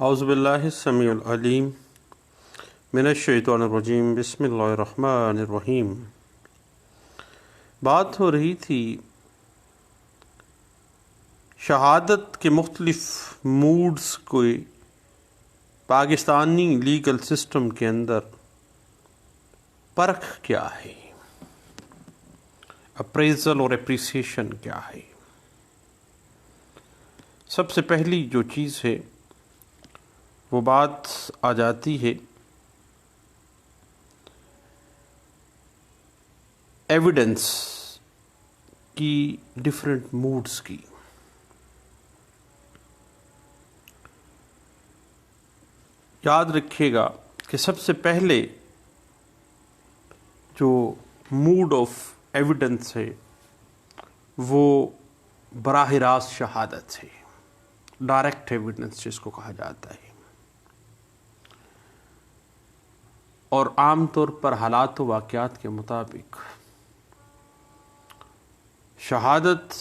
اعوذ باللہ السمیع العلیم من الشیطان الرجیم بسم اللہ الرحمن الرحیم۔ بات ہو رہی تھی شہادت کے مختلف موڈز کو پاکستانی لیگل سسٹم کے اندر پرکھ کیا ہے، اپریزل اور اپریسیشن کیا ہے۔ سب سے پہلی جو چیز ہے وہ بات آ جاتی ہے ایویڈنس کی ڈفرینٹ موڈز کی۔ یاد رکھیے گا کہ سب سے پہلے جو موڈ آف ایویڈنس ہے وہ براہ راست شہادت ہے، ڈائریکٹ ایویڈنس جس کو کہا جاتا ہے، اور عام طور پر حالات و واقعات کے مطابق شہادت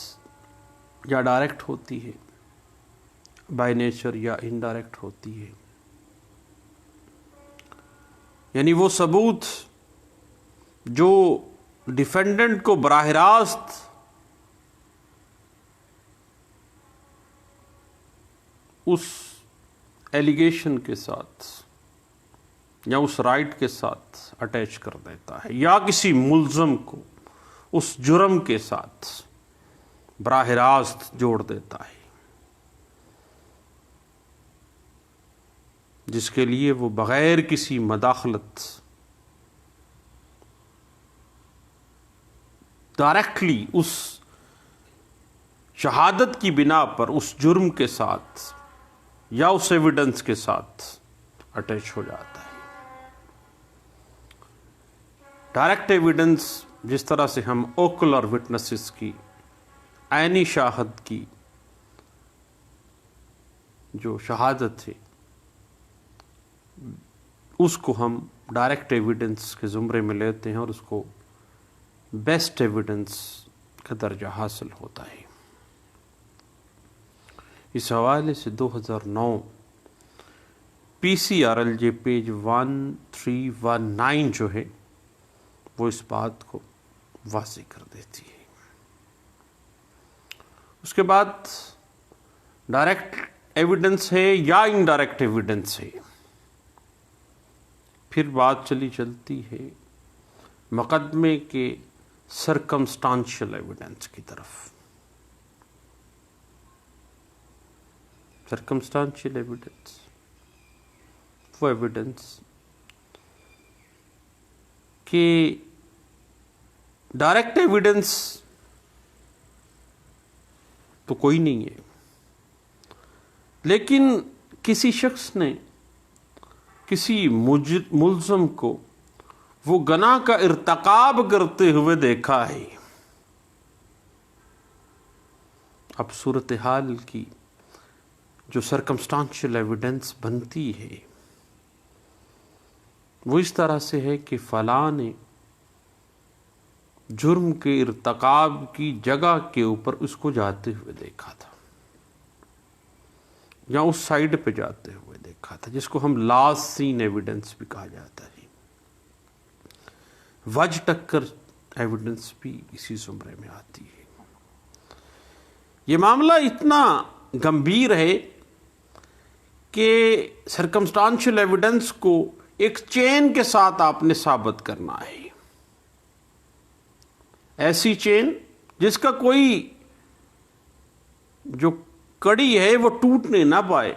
یا ڈائریکٹ ہوتی ہے، بائی نیچر، یا انڈائریکٹ ہوتی ہے۔ یعنی وہ ثبوت جو ڈیفینڈنٹ کو براہ راست اس ایلیگیشن کے ساتھ یا اس رائٹ کے ساتھ اٹیچ کر دیتا ہے، یا کسی ملزم کو اس جرم کے ساتھ براہ راست جوڑ دیتا ہے، جس کے لیے وہ بغیر کسی مداخلت ڈائریکٹلی اس شہادت کی بنا پر اس جرم کے ساتھ یا اس ایویڈنس کے ساتھ اٹیچ ہو جاتا ہے۔ ڈائریکٹ ایویڈنس جس طرح سے ہم اوکولر وٹنسز کی، عینی شاہد کی جو شہادت ہے اس کو ہم ڈائریکٹ ایویڈنس کے زمرے میں لیتے ہیں، اور اس کو بیسٹ ایویڈنس کا درجہ حاصل ہوتا ہے۔ اس حوالے سے 2009 PCRLJ پیج 1319 جو ہے وہ اس بات کو واضح کر دیتی ہے۔ اس کے بعد ڈائریکٹ ایویڈنس ہے یا انڈائریکٹ ایویڈنس ہے، پھر بات چلتی ہے مقدمے کے سرکمسٹانشل ایویڈنس کی طرف۔ سرکمسٹانشل ایویڈنس وہ ایویڈنس کہ ڈائریکٹ ایویڈنس تو کوئی نہیں ہے، لیکن کسی شخص نے کسی ملزم کو وہ گناہ کا ارتکاب کرتے ہوئے دیکھا ہے۔ اب صورتحال کی جو سرکمسٹانشل ایویڈنس بنتی ہے وہ اس طرح سے ہے کہ فلاں نے جرم کے ارتکاب کی جگہ کے اوپر اس کو جاتے ہوئے دیکھا تھا، یا اس سائڈ پہ جاتے ہوئے دیکھا تھا، جس کو ہم لاسٹ سین ایویڈنس بھی کہا جاتا ہے۔ وجہ ٹکر ایویڈنس بھی اسی زمرے میں آتی ہے۔ یہ معاملہ اتنا گمبھیر ہے کہ سرکمسٹانشل ایویڈنس کو ایک چین کے ساتھ آپ نے ثابت کرنا ہے، ایسی چین جس کا کوئی جو کڑی ہے وہ ٹوٹنے نہ پائے۔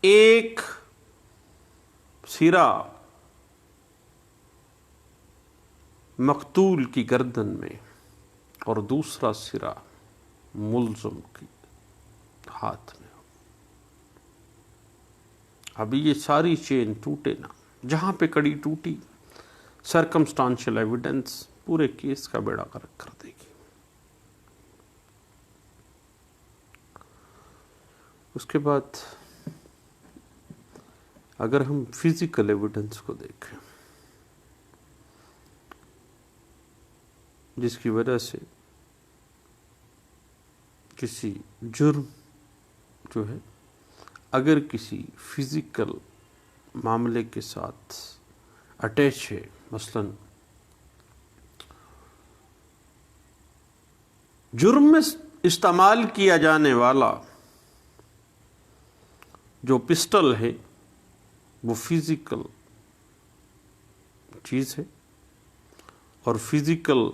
ایک سرا مقتول کی گردن میں اور دوسرا سرا ملزم کی ہاتھ میں۔ ابھی یہ ساری چین ٹوٹے نہ، جہاں پہ کڑی ٹوٹی سرکمسٹانشل ایویڈنس پورے کیس کا بیڑا غرق کر دے گی۔ اس کے بعد اگر ہم فزیکل ایویڈنس کو دیکھیں، جس کی وجہ سے کسی جرم جو ہے اگر کسی فزیکل معاملے کے ساتھ اٹیچ ہے، مثلا جرم میں استعمال کیا جانے والا جو پسٹل ہے وہ فزیکل چیز ہے اور فزیکل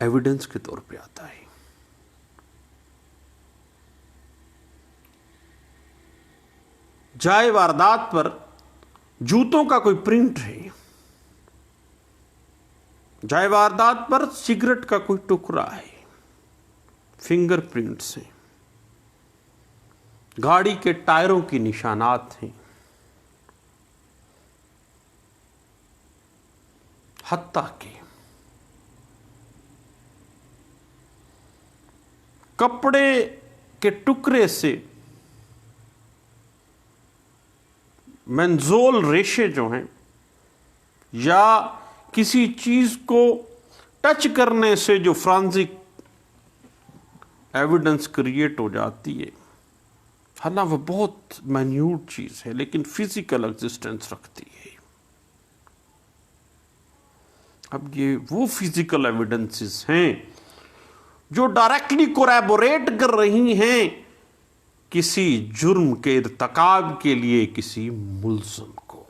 ایویڈنس کے طور پہ آتا ہے. جائے واردات پر جوتوں کا کوئی پرنٹ ہے، جائے واردات پر سگریٹ کا کوئی ٹکڑا ہے، فنگر پرنٹس ہیں، گاڑی کے ٹائروں کی نشانات ہیں، حتیٰ کہ کپڑے کے ٹکڑے سے منزول ریشے جو ہیں یا کسی چیز کو ٹچ کرنے سے جو فرانزک ایویڈنس کریٹ ہو جاتی ہے، حالانکہ وہ بہت مائنیوٹ چیز ہے لیکن فزیکل ایگزسٹنس رکھتی ہے. اب یہ وہ فزیکل ایویڈنسز ہیں جو ڈائریکٹلی کوریبوریٹ کر رہی ہیں کسی جرم کے ارتکاب کے لیے کسی ملزم کو.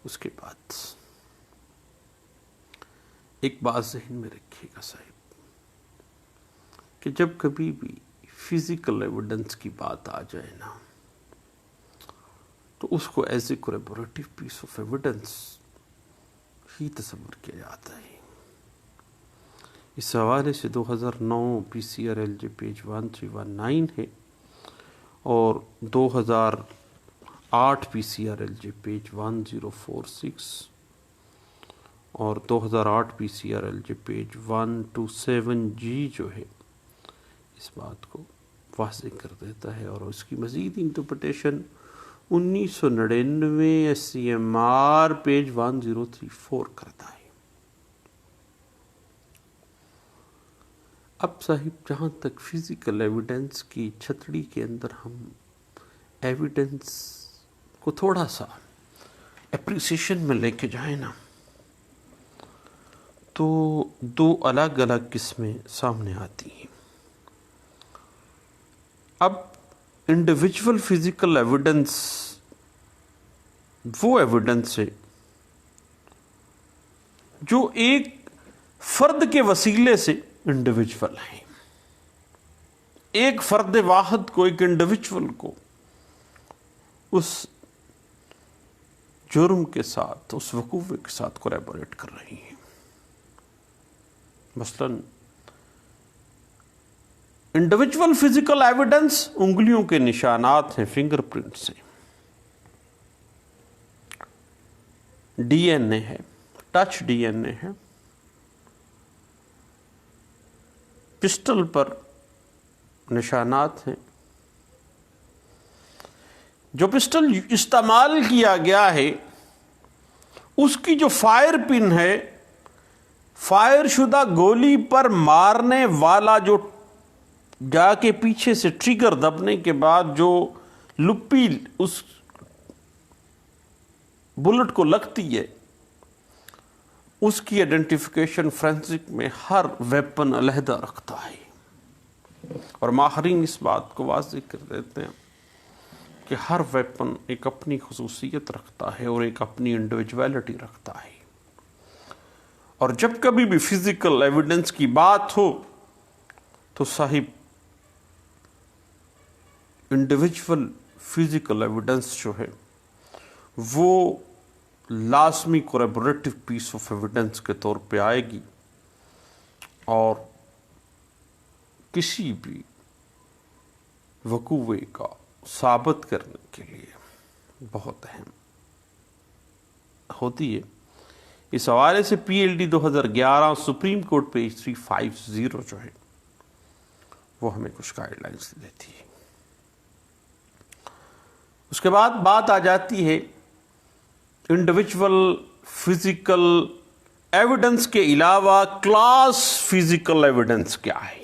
اس کے بعد ایک بات ذہن میں رکھیے گا صاحب کہ جب کبھی بھی فزیکل ایویڈنس کی بات آ جائے نا تو اس کو as a corroborative piece of evidence ہی تصور کیا جاتا ہے. اس حوالے سے 2009 PCRLJ پیج 1319 ہے اور 2008 PCRLJ پیج 1046 اور 2008 PCRLJ پیج 127G جو ہے اس بات کو واضح کر دیتا ہے، اور اس کی مزید انٹرپریٹیشن 1999 SCMR پیج 1034 کرتا ہے. اب صاحب جہاں تک فزیکل ایویڈنس کی چھتڑی کے اندر ہم ایویڈنس کو تھوڑا سا اپریسیشن میں لے کے جائیں نا تو دو الگ الگ قسمیں سامنے آتی ہیں. اب انڈیویجول فزیکل ایویڈنس وہ ایویڈنس ہے جو ایک فرد کے وسیلے سے انڈیویجول ہیں. ایک فرد واحد کو، ایک انڈیویجول کو اس جرم کے ساتھ، اس وقوع کے ساتھ کوریبوریٹ کر رہی ہیں. مثلا انڈیویجول فزیکل ایویڈنس انگلیوں کے نشانات ہیں، فنگر پرنٹس ہیں، DNA ہے، ٹچ DNA ہے، پسٹل پر نشانات ہیں. جو پسٹل استعمال کیا گیا ہے اس کی جو فائر پن ہے، فائر شدہ گولی پر مارنے والا جو جا کے پیچھے سے ٹریگر دبنے کے بعد جو لپی اس بلٹ کو لگتی ہے، اس کی آئیڈینٹیفیکیشن فرینسک میں ہر ویپن علیحدہ رکھتا ہے. اور ماہرین اس بات کو واضح کر دیتے ہیں کہ ہر ویپن ایک اپنی خصوصیت رکھتا ہے اور ایک اپنی انڈیویجویلٹی رکھتا ہے. اور جب کبھی بھی فزیکل ایویڈنس کی بات ہو تو صاحب انڈیویجول فزیکل ایویڈنس جو ہے وہ لازمی کوریبوریٹو پیس آف ایویڈنس کے طور پہ آئے گی اور کسی بھی وقوع کا ثابت کرنے کے لیے بہت اہم ہوتی ہے. اس حوالے سے PLD 2011 سپریم کورٹ پیج 350 جو ہے وہ ہمیں کچھ گائیڈ لائنس دیتی ہے. اس کے بعد بات آ جاتی ہے انڈیویجول فزیکل ایویڈنس کے علاوہ کلاس فزیکل ایویڈنس کیا ہے.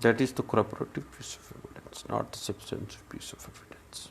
That is the corroborative piece of evidence, not the substantive piece of evidence.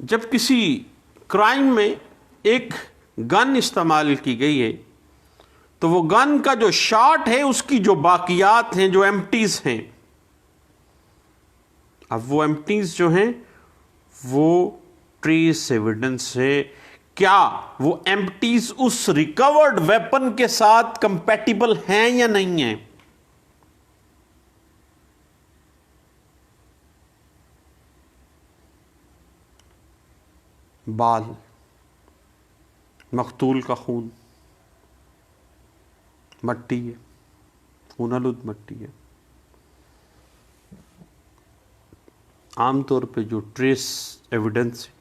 جب کسی کرائم میں ایک گن استعمال کی گئی ہے تو وہ گن کا جو شاٹ ہے اس کی جو باقیات ہیں، جو ایمپٹیز ہیں، اب وہ ایمپٹیز جو ہیں وہ ٹریس ایویڈنس ہے. کیا وہ ایمپٹیز اس ریکورڈ ویپن کے ساتھ کمپیٹیبل ہیں یا نہیں ہیں؟ بال، مقتول کا خون، مٹی ہے، خون آلود مٹی ہے. عام طور پہ جو ٹریس ایویڈنس ہے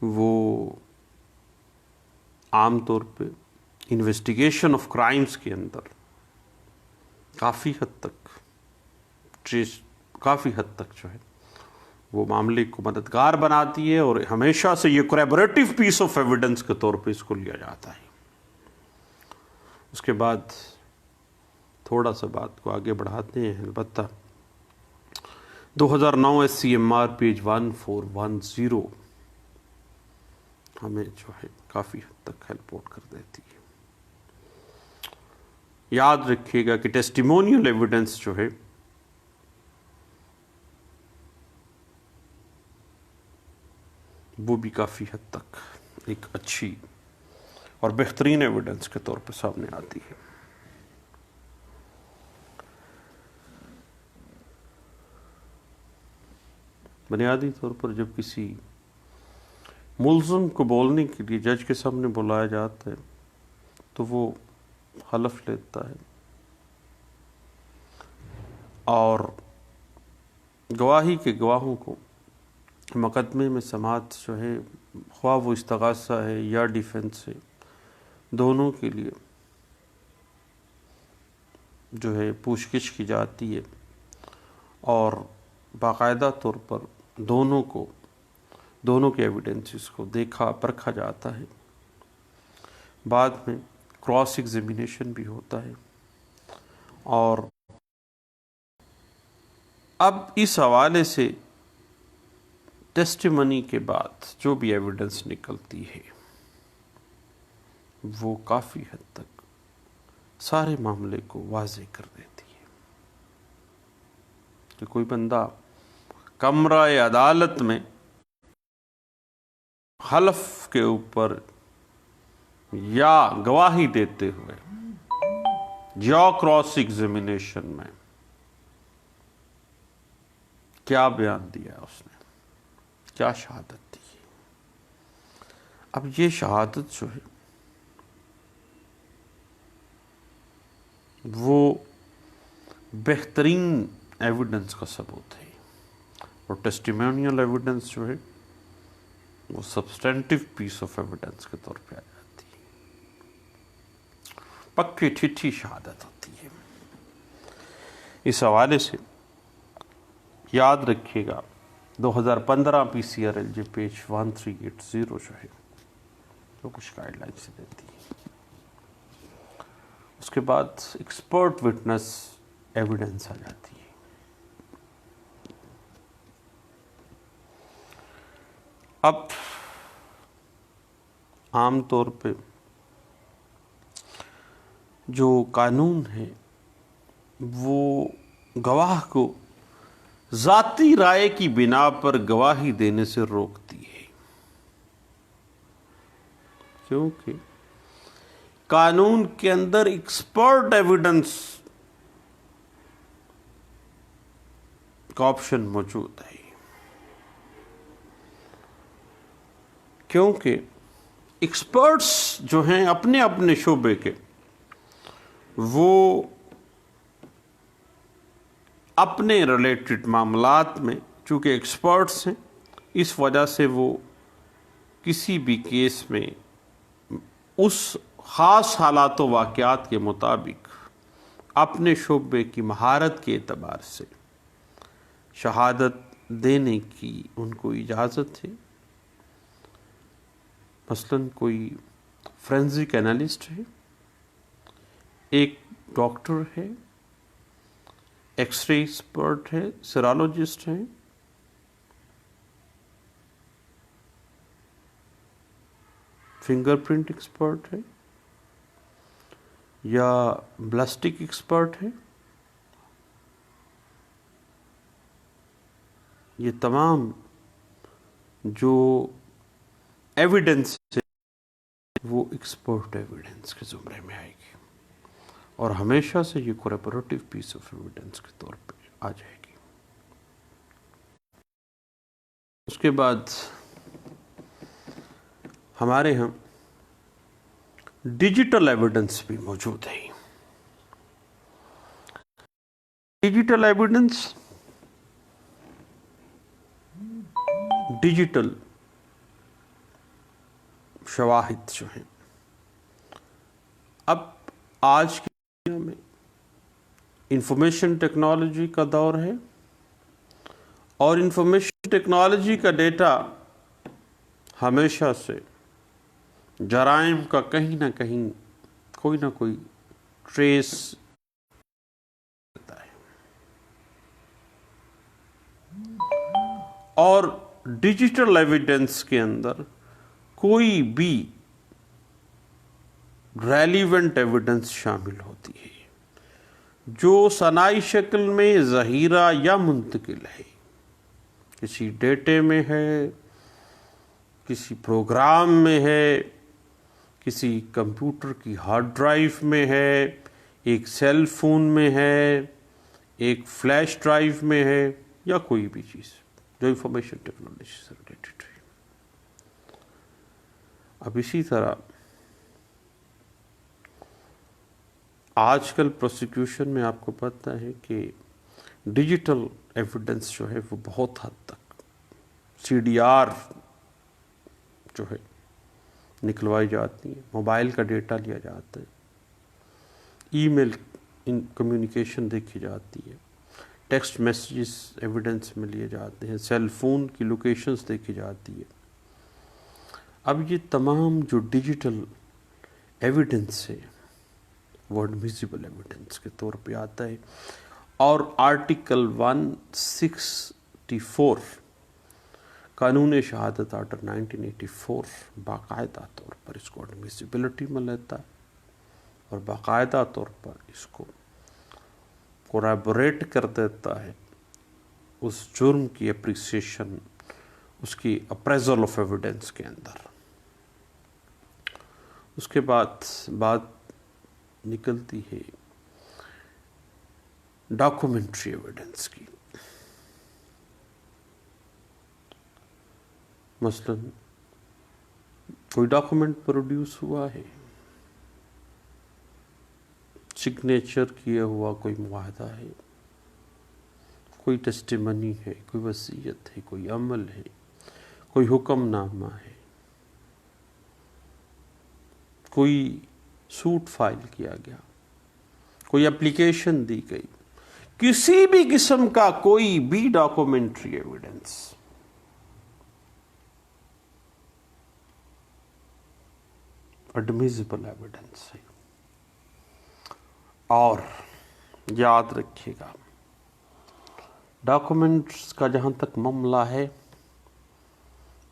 وہ عام طور پہ انویسٹیگیشن آف کرائمز کے اندر کافی حد تک کافی حد تک جو ہے وہ معاملے کو مددگار بناتی ہے، اور ہمیشہ سے یہ کوریبوریٹو پیس آف ایویڈنس کے طور پہ اس کو لیا جاتا ہے. اس کے بعد تھوڑا سا بات کو آگے بڑھاتے ہیں. البتہ 2009 SCMR پیج 1410 ہمیں جو ہے کافی حد تک ہیلپ آؤٹ کر دیتی ہے. یاد رکھیے گا کہ ٹیسٹیمونیل ایویڈنس جو ہے وہ بھی کافی حد تک ایک اچھی اور بہترین ایویڈنس کے طور پہ سامنے آتی ہے. بنیادی طور پر جب کسی ملزم کو بولنے کے لیے جج کے سامنے بلایا جاتا ہے تو وہ حلف لیتا ہے، اور گواہی کے گواہوں کو مقدمے میں سماعت جو ہے، خواہ وہ استغاثہ ہے یا ڈیفنس ہے، دونوں کے لیے جو ہے پوچھ گچھ کی جاتی ہے، اور باقاعدہ طور پر دونوں کے ایویڈنسز کو دیکھا پرکھا جاتا ہے. بعد میں کراس ایگزامینیشن بھی ہوتا ہے. اور اب اس حوالے سے ٹیسٹیمنی کے بعد جو بھی ایویڈنس نکلتی ہے وہ کافی حد تک سارے معاملے کو واضح کر دیتی ہے کہ کوئی بندہ کمرہ عدالت میں حلف کے اوپر یا گواہی دیتے ہوئے یا کراس ایگزامینیشن میں کیا بیان دیا اس نے، کیا شہادت دی. اب یہ شہادت جو ہے وہ بہترین ایویڈنس کا ثبوت ہے، اور ٹیسٹیمونیل ایویڈنس جو ہے وہ سبسٹینٹیو پیس آف ایویڈنس کے طور پہ آ جاتی ہے، پکی ٹھٹھی شہادت ہوتی ہے. اس حوالے سے یاد رکھیے گا 2015 PCRLJ پیج 1380 جو ہے وہ کچھ گائیڈ لائنس دیتی ہے. اس کے بعد ایکسپرٹ وٹنس ایویڈنس آ جاتی ہے. اب عام طور پہ جو قانون ہے وہ گواہ کو ذاتی رائے کی بنا پر گواہی دینے سے روکتی ہے، کیونکہ قانون کے اندر ایکسپرٹ ایویڈنس کا آپشن موجود ہے. کیونکہ ایکسپرٹس جو ہیں اپنے اپنے شعبے کے، وہ اپنے ریلیٹڈ معاملات میں چونکہ ایکسپرٹس ہیں، اس وجہ سے وہ کسی بھی کیس میں اس خاص حالات و واقعات کے مطابق اپنے شعبے کی مہارت کے اعتبار سے شہادت دینے کی ان کو اجازت ہے. مثلاً کوئی فورینزک انالسٹ ہے، ایک ڈاکٹر ہے، ایکس رے ایکسپرٹ ہے، سیرالوجسٹ ہیں، فنگر پرنٹ ایکسپرٹ ہے یا بلسٹک ایکسپرٹ ہے. یہ تمام جو ایویڈنس ہے وہ ایکسپرٹ ایویڈنس کے زمرے میں آئے گی اور ہمیشہ سے یہ کوریبوریٹو پیس آف ایویڈنس کے طور پہ آ جائے گی. اس کے بعد ہمارے ہاں ڈیجیٹل ایویڈنس بھی موجود ہے. ڈیجیٹل ایویڈنس ڈیجیٹل شواہد جو ہیں اب آج کی دنیا میں انفارمیشن ٹیکنالوجی کا دور ہے اور انفارمیشن ٹیکنالوجی کا ڈیٹا ہمیشہ سے جرائم کا کہیں نہ کہیں کوئی نہ کوئی ٹریس ہوتا ہے. اور ڈیجیٹل ایویڈنس کے اندر کوئی بھی ریلیونٹ ایویڈنس شامل ہوتی ہے جو صناعی شکل میں ذخیرہ یا منتقل ہے، کسی ڈیٹے میں ہے، کسی پروگرام میں ہے، کسی کمپیوٹر کی ہارڈ ڈرائیو میں ہے، ایک سیل فون میں ہے، ایک فلیش ڈرائیو میں ہے، یا کوئی بھی چیز جو انفارمیشن ٹیکنالوجی سے ریلیٹڈ ہے. اب اسی طرح آج کل پروسیکیوشن میں آپ کو پتہ ہے کہ ڈیجیٹل ایویڈنس جو ہے وہ بہت حد تک CDR جو ہے نکلوائی جاتی ہے، موبائل کا ڈیٹا لیا جاتا ہے، ای میل کمیونیکیشن دیکھی جاتی ہے، ٹیکسٹ میسیجز ایویڈنس میں لیے جاتے ہیں، سیل فون کی لوکیشنز دیکھی جاتی ہے. اب یہ تمام جو ڈیجیٹل ایویڈنس ہے وہ ایڈمیسیبل ایویڈنس کے طور پہ آتا ہے اور آرٹیکل 164 قانون شہادت آرڈر 1984 باقاعدہ طور پر اس کو ایڈمیسیبلٹی میں لیتا ہے اور باقاعدہ طور پر اس کو کوریبوریٹ کر دیتا ہے اس جرم کی اپریسیشن، اس کی اپریزل آف ایویڈنس کے اندر. اس کے بعد بات نکلتی ہے ڈاکومنٹری ایویڈنس کی. مثلا کوئی ڈاکومنٹ پروڈیوس ہوا ہے، سگنیچر کیا ہوا کوئی معاہدہ ہے، کوئی ٹیسٹیمنی ہے، کوئی وصیت ہے، کوئی عمل ہے، کوئی حکم نامہ ہے، کوئی سوٹ فائل کیا گیا، کوئی اپلیکیشن دی گئی، کسی بھی قسم کا کوئی بھی ڈاکومنٹری ایویڈنس ایڈمیسیبل ایویڈنس ہے. اور یاد رکھیے گا ڈاکومنٹس کا جہاں تک معاملہ ہے،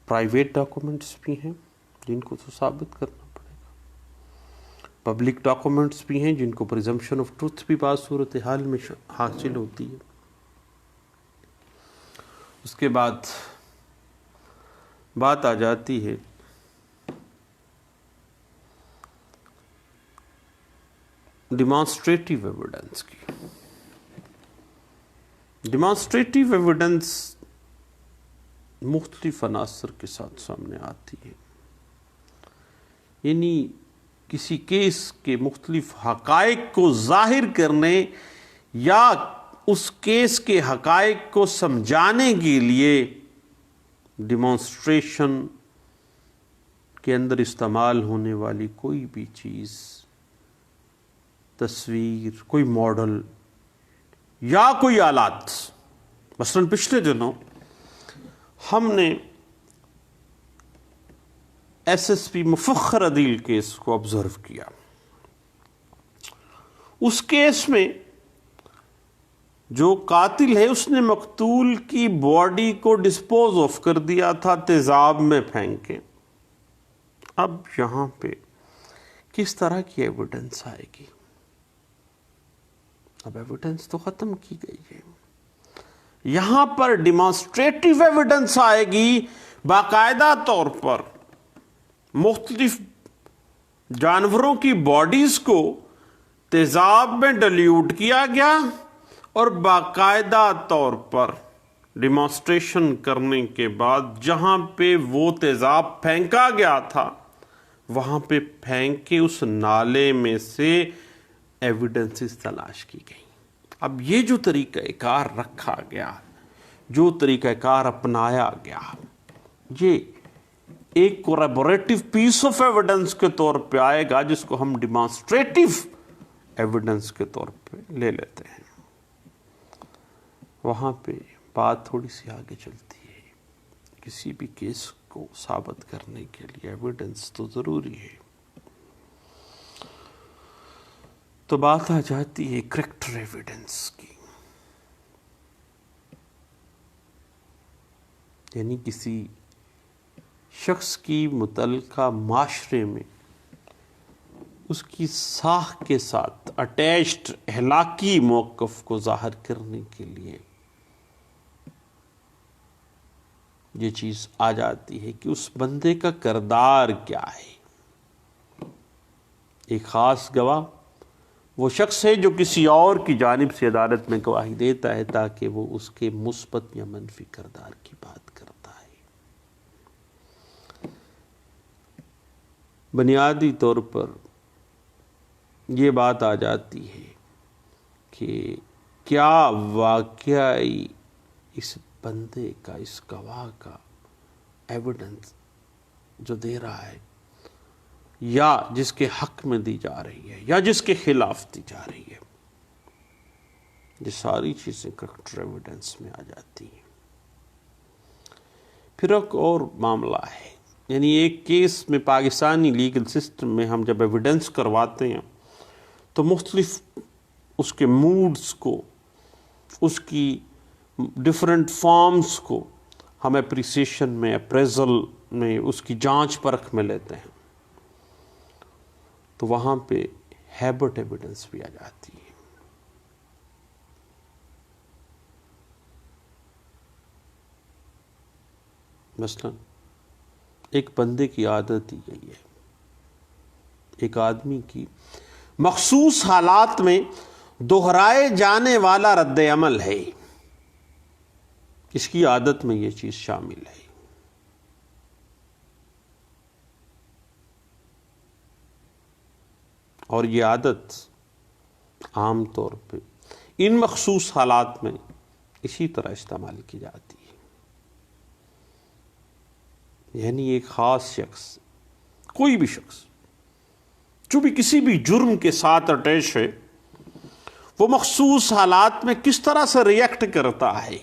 پرائیویٹ ڈاکومنٹس بھی ہیں جن کو تو ثابت کرنا پڑے گا، پبلک ڈاکومنٹس بھی ہیں جن کو پریزمپشن آف ٹروتھ بھی بعض صورتحال میں حاصل ہوتی ہے. اس کے بعد بات آ جاتی ہے ڈیمانسٹریٹیو ایویڈنس کی. ڈیمانسٹریٹیو ایویڈنس مختلف عناصر کے ساتھ سامنے آتی ہے، یعنی کسی کیس کے مختلف حقائق کو ظاہر کرنے یا اس کیس کے حقائق کو سمجھانے کے لیے ڈیمانسٹریشن کے اندر استعمال ہونے والی کوئی بھی چیز، تصویر، کوئی ماڈل یا کوئی آلات. مثلا پچھلے دنوں ہم نے SSP مفخر عدیل کیس کو آبزرو کیا. اس کیس میں جو قاتل ہے اس نے مقتول کی باڈی کو ڈسپوز آف کر دیا تھا تیزاب میں پھینک کے. اب یہاں پہ کس طرح کی ایویڈنس آئے گی؟ اب ایویڈنس تو ختم کی گئی ہے. یہاں پر ڈیمانسٹریٹو ایویڈنس آئے گی. باقاعدہ طور پر مختلف جانوروں کی باڈیز کو تیزاب میں ڈلیوٹ کیا گیا اور باقاعدہ طور پر ڈیمانسٹریشن کرنے کے بعد جہاں پہ وہ تیزاب پھینکا گیا تھا وہاں پہ پھینک کے اس نالے میں سے ایویڈنسز تلاش کی گئی. اب یہ جو طریقہ کار رکھا گیا، جو طریقہ کار اپنایا گیا، یہ ایک کوریبوریٹو پیس آف ایویڈنس کے طور پہ آئے گا جس کو ہم ڈیمانسٹریٹو ایویڈنس کے طور پہ لے لیتے ہیں. وہاں پہ بات تھوڑی سی آگے چلتی ہے. کسی بھی کیس کو ثابت کرنے کے لیے ایویڈنس تو ضروری ہے. تو بات آ جاتی ہے کریکٹر ایویڈنس کی، یعنی کسی شخص کی متعلقہ معاشرے میں اس کی ساکھ کے ساتھ اٹیچڈ اخلاقی موقف کو ظاہر کرنے کے لیے یہ چیز آ جاتی ہے کہ اس بندے کا کردار کیا ہے. ایک خاص گواہ وہ شخص ہے جو کسی اور کی جانب سے عدالت میں گواہی دیتا ہے تاکہ وہ اس کے مثبت یا منفی کردار کی بات کرتا ہے. بنیادی طور پر یہ بات آ جاتی ہے کہ کیا واقعی اس بندے کا، اس گواہ کا ایویڈنس جو دے رہا ہے یا جس کے حق میں دی جا رہی ہے یا جس کے خلاف دی جا رہی ہے، یہ ساری چیزیں کریکٹر ایویڈنس میں آ جاتی ہیں. پھر ایک اور معاملہ ہے، یعنی ایک کیس میں پاکستانی لیگل سسٹم میں ہم جب ایویڈنس کرواتے ہیں تو مختلف اس کے موڈز کو، اس کی ڈفرینٹ فارمز کو ہم اپریسیشن میں، اپریزل میں، اس کی جانچ پرکھ میں لیتے ہیں. تو وہاں پہ ہیبٹ ایویڈنس بھی آ جاتی ہے. مثلا ایک بندے کی عادت دی گئی ہے، ایک آدمی کی مخصوص حالات میں دہرائے جانے والا رد عمل ہے، اس کی عادت میں یہ چیز شامل ہے. اور یہ عادت عام طور پہ ان مخصوص حالات میں اسی طرح استعمال کی جاتی ہے. یعنی ایک خاص شخص، کوئی بھی شخص جو بھی کسی بھی جرم کے ساتھ اٹیچ ہے، وہ مخصوص حالات میں کس طرح سے ریئیکٹ کرتا ہے،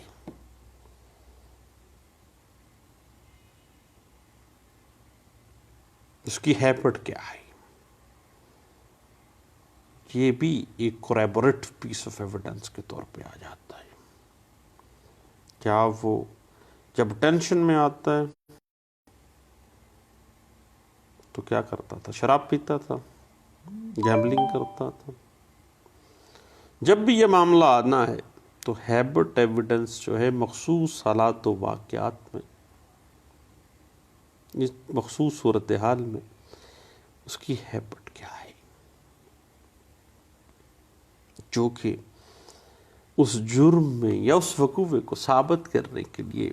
اس کی ہیبٹ کیا ہے، یہ بھی ایک کوریبوریٹو پیس آف ایویڈنس کے طور پہ آ جاتا ہے. کیا وہ جب ٹینشن میں آتا ہے تو کیا کرتا تھا؟ شراب پیتا تھا، گیمبلنگ کرتا تھا. جب بھی یہ معاملہ آنا ہے تو ہیبٹ ایویڈنس جو ہے مخصوص حالات و واقعات میں، اس مخصوص صورتحال میں اس کی ہیبٹ کیا ہے، جو کہ اس جرم میں یا اس وقوعے کو ثابت کرنے کے لیے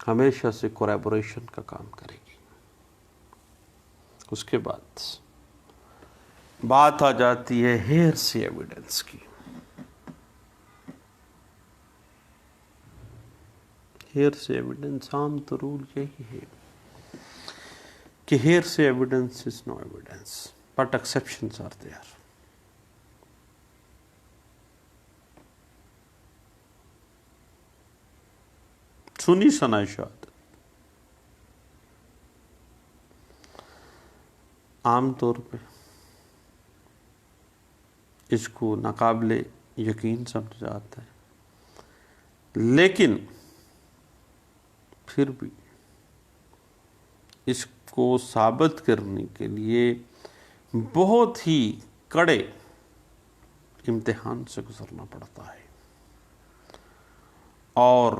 ہمیشہ سے کوریبوریشن کا کام کرے گی. اس کے بعد بات آ جاتی ہے ہیرسے ایویڈنس کی. ہیرسے ایویڈنس عام طرول یہی ہے کہ hearsay evidence is no evidence but exceptions are there. سنی سنائی شہادت عام طور پہ اس کو ناقابل یقین سمجھا جاتا ہے، لیکن پھر بھی اس کو ثابت کرنے کے لیے بہت ہی کڑے امتحان سے گزرنا پڑتا ہے، اور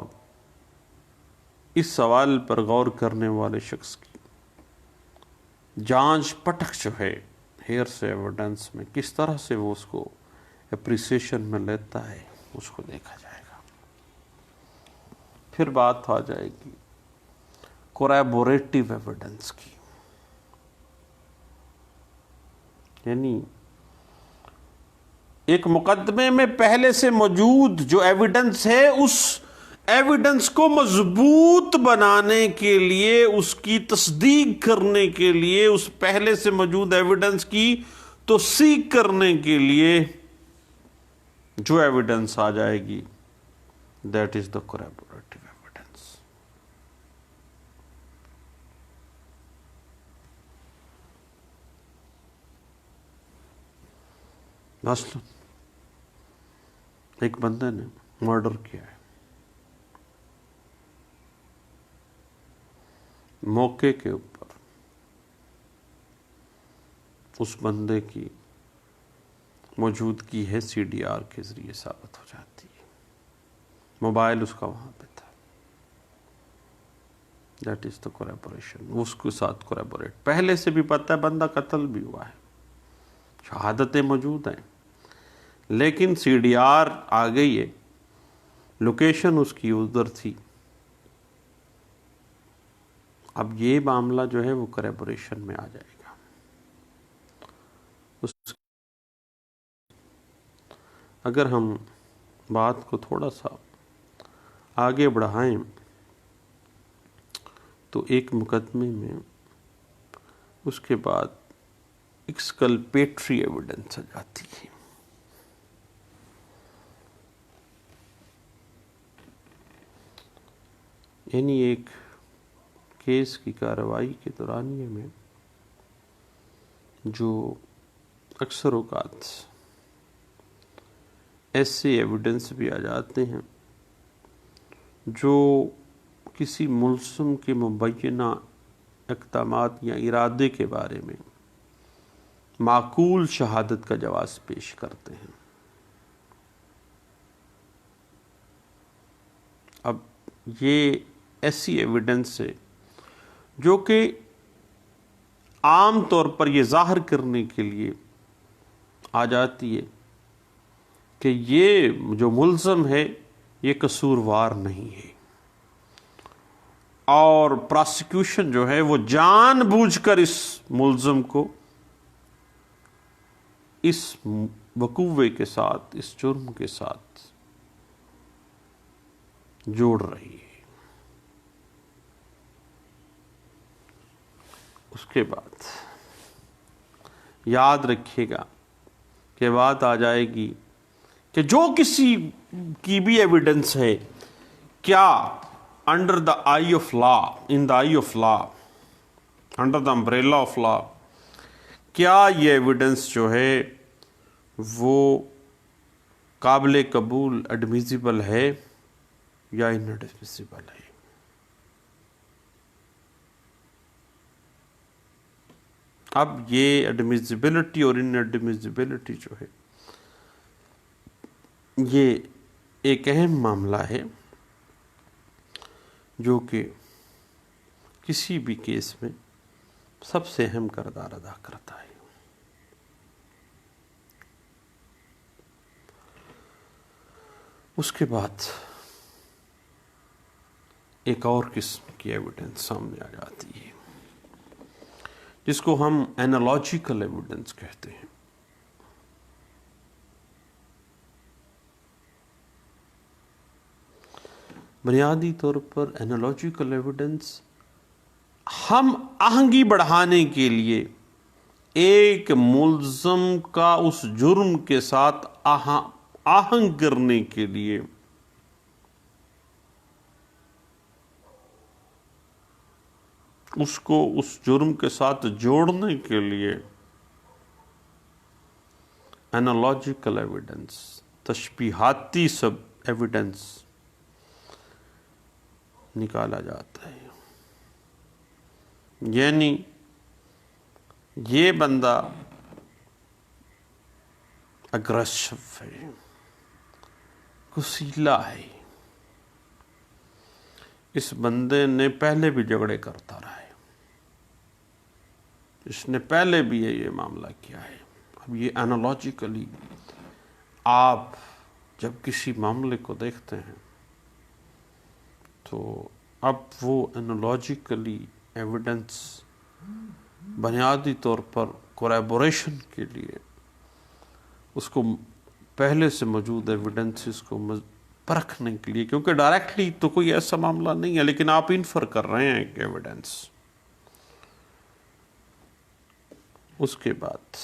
اس سوال پر غور کرنے والے شخص کی جانچ پٹک جو ہے ہیئر سے ایویڈنس میں، کس طرح سے وہ اس کو اپریسیشن میں لیتا ہے، اس کو دیکھا جائے گا۔ پھر بات آ جائے گی کوریبوریٹو ایویڈنس کی، یعنی ایک مقدمے میں پہلے سے موجود جو ایویڈنس ہے، اس ایویڈنس کو مضبوط بنانے کے لیے، اس کی تصدیق کرنے کے لیے، اس پہلے سے موجود ایویڈنس کی توثیق کرنے کے لیے جو ایویڈنس آ جائے گی، دیٹ از دا کوریبوریٹو ایویڈنس۔ مثلا ایک بندے نے مرڈر کیا ہے، موقع کے اوپر اس بندے کی موجودگی ہے سی ڈی آر کے ذریعے ثابت ہو جاتی ہے، موبائل اس کا وہاں پہ تھا، دیٹ از دا کوریبوریشن۔ اس کے ساتھ کوریبوریٹ، پہلے سے بھی پتہ ہے بندہ قتل بھی ہوا ہے، شہادتیں موجود ہیں، لیکن سی ڈی آر آ گئی ہے، لوکیشن اس کی ادھر تھی۔ اب یہ معاملہ جو ہے وہ کوریبوریشن میں آ جائے گا۔ اگر ہم بات کو تھوڑا سا آگے بڑھائیں تو ایک مقدمے میں اس کے بعد ایکسکلپیٹری ایویڈنس آ جاتی ہے، یعنی ایک کیس کی کارروائی کے دورانیے میں جو اکثر اوقات ایسے ایویڈنس بھی آ جاتے ہیں جو کسی ملزم کے مبینہ اقدامات یا ارادے کے بارے میں معقول شہادت کا جواز پیش کرتے ہیں۔ اب یہ ایسی ایویڈنس ہے جو کہ عام طور پر یہ ظاہر کرنے کے لیے آ جاتی ہے کہ یہ جو ملزم ہے یہ قصوروار نہیں ہے، اور پراسیکیوشن جو ہے وہ جان بوجھ کر اس ملزم کو اس وقوعے کے ساتھ، اس جرم کے ساتھ جوڑ رہی ہے۔ اس کے بعد یاد رکھیے گا کہ بات آ جائے گی کہ جو کسی کی بھی ایویڈنس ہے، کیا under the I of law, in the I of law, under the umbrella of law, کیا یہ ایویڈنس جو ہے وہ قابل قبول ایڈمیسیبل ہے یا ان ایڈمیسیبل ہے۔ اب یہ ایڈمیسیبلٹی اور ان ایڈمیسیبلٹی جو ہے یہ ایک اہم معاملہ ہے جو کہ کسی بھی کیس میں سب سے اہم کردار ادا کرتا ہے۔ اس کے بعد ایک اور قسم کی ایویڈنس سامنے آ جاتی ہے جس کو ہم اینالوجیکل ایویڈنس کہتے ہیں۔ بنیادی طور پر اینالوجیکل ایویڈنس ہم آہنگی بڑھانے کے لیے ایک ملزم کا اس جرم کے ساتھ آہنگ کرنے کے لیے اس کو اس جرم کے ساتھ جوڑنے کے لیے اینالوجیکل ایویڈنس، تشبیہاتی سب ایویڈنس نکالا جاتا ہے، یعنی یہ بندہ اگریسو ہے، غصیلا ہے، اس بندے نے پہلے بھی جھگڑے کرتا رہا ہے، اس نے پہلے بھی یہ معاملہ کیا ہے۔ اب یہ انالوجیکلی آپ جب کسی معاملے کو دیکھتے ہیں تو اب وہ انالوجیکلی ایویڈنس بنیادی طور پر کوریبوریشن کے لیے اس کو پہلے سے موجود ایویڈنسز کو پرکھنے کے لیے، کیونکہ ڈائریکٹلی تو کوئی ایسا معاملہ نہیں ہے لیکن آپ انفر کر رہے ہیں ایک ایویڈنس، اس کے بعد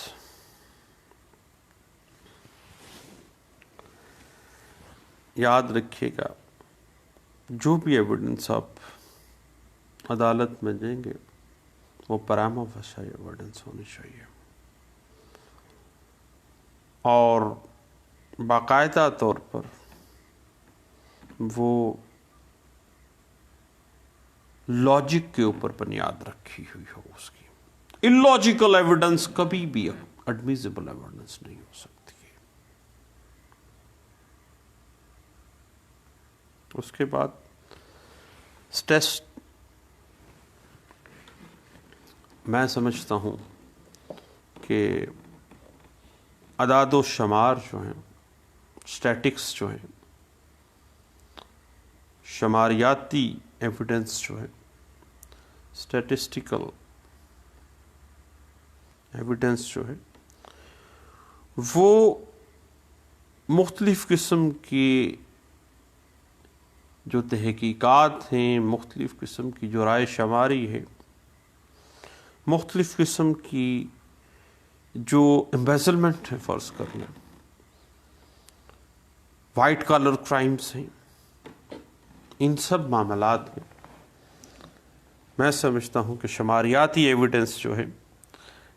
یاد رکھیے گا جو بھی ایویڈنس آپ عدالت میں دیں گے وہ پراما فیسی ایویڈنس ہونی چاہیے اور باقاعدہ طور پر وہ لاجک کے اوپر بنیاد رکھی ہوئی ہو اس کی۔ اللاجیکل ایویڈنس کبھی بھی ایڈمیزیبل ایویڈنس نہیں ہو سکتی۔ اس کے بعد ٹیسٹ میں سمجھتا ہوں کہ اعداد و شمار جو ہیں، اسٹیٹکس جو ہیں، شماریاتی ایویڈنس جو ہے، اسٹیٹسٹیکل ایویڈنس جو ہے، وہ مختلف قسم کی جو تحقیقات ہیں، مختلف قسم کی جو رائے شماری ہے، مختلف قسم کی جو امبیزلمنٹ ہے، فرض کر لیں وائٹ کالر کرائمز ہیں، ان سب معاملات میں میں سمجھتا ہوں کہ شماریاتی ایویڈنس جو ہے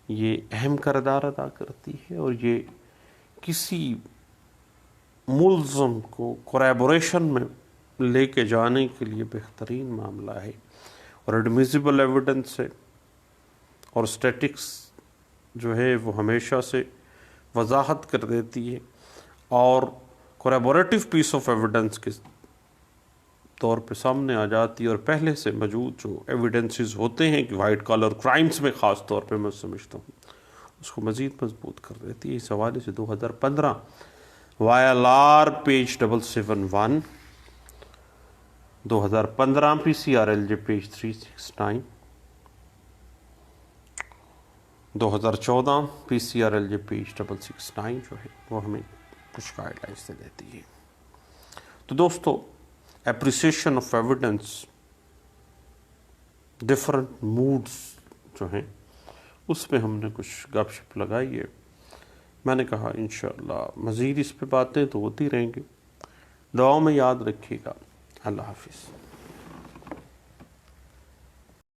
یہ اہم کردار ادا کرتی ہے اور یہ کسی ملزم کو کوریبوریشن میں لے کے جانے کے لیے بہترین معاملہ ہے، اور ایڈمیزیبل ایویڈنس ہے اور اسٹیٹکس جو ہے وہ ہمیشہ سے وضاحت کر دیتی ہے اور کوریبوریٹو پیس آف ایویڈنس کے طور پہ سامنے آ جاتی ہے، اور پہلے سے موجود جو ایویڈنسز ہوتے ہیں کہ وائٹ کالر کرائمز میں خاص طور پہ میں سمجھتا ہوں اس کو مزید مضبوط کر دیتی ہے۔ اس حوالے سے 2015 YLR page 771، 2015 PCRLJ page 369، 2014 PCRLJ page 669 جو ہے وہ ہمیں کچھ گائیڈ لائنس دے دیتی ہے۔ تو دوستو، appreciation of evidence, different modes جو ہیں اس پہ ہم نے کچھ گپ شپ لگائی ہے۔ میں نے کہا انشاءاللہ مزید اس پہ باتیں تو ہوتی رہیں گی۔ دعاؤں میں یاد رکھیے گا۔ اللہ حافظ۔